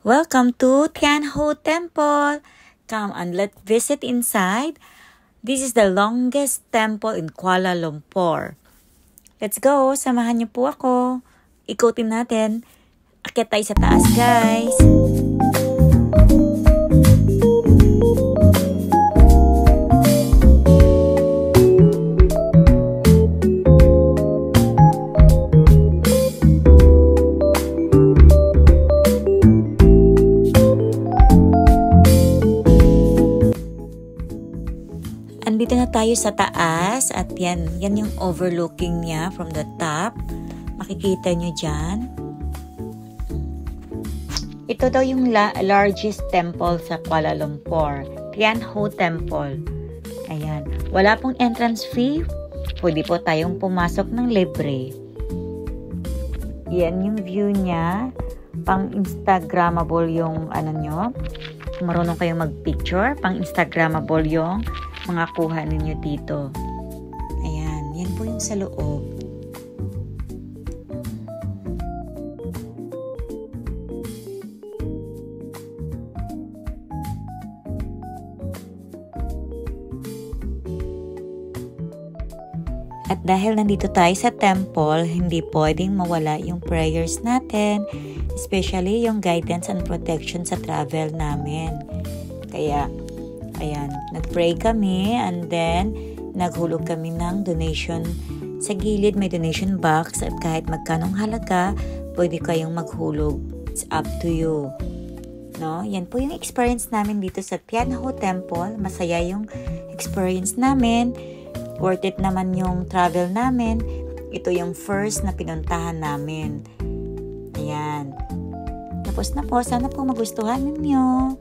Welcome to Tianho Temple. Come and let's visit inside. This is the longest temple in Kuala Lumpur. Let's go, samahan niyo po ako. Ikutin natin. Akyat tayo sa taas, guys. Andito na tayo sa taas at yan yung overlooking niya from the top. Makikita nyo dyan. Ito daw yung largest temple sa Kuala Lumpur. Tianho Temple. Ayan. Wala pong entrance fee. Pwede po tayong pumasok ng libre. Yan yung view niya. Pang Instagrammable yung ano nyo. Kung marunong kayong mag-picture, pang Instagrammable yung mga kuha ninyo dito. Ayan, yan po yung sa loob. At dahil nandito tayo sa temple, hindi pwedeng mawala yung prayers natin, especially yung guidance and protection sa travel namin. Kaya ayan, nag-pray kami and then naghulog kami ng donation. Sa gilid may donation box at kahit magkanong halaga, pwede kayong maghulog. It's up to you. No? Yan po yung experience namin dito sa Tianho Temple. Masaya yung experience namin. Worth it naman yung travel namin. Ito yung first na pinuntahan namin. Ayan. Tapos na po. Sana po magustuhan ninyo.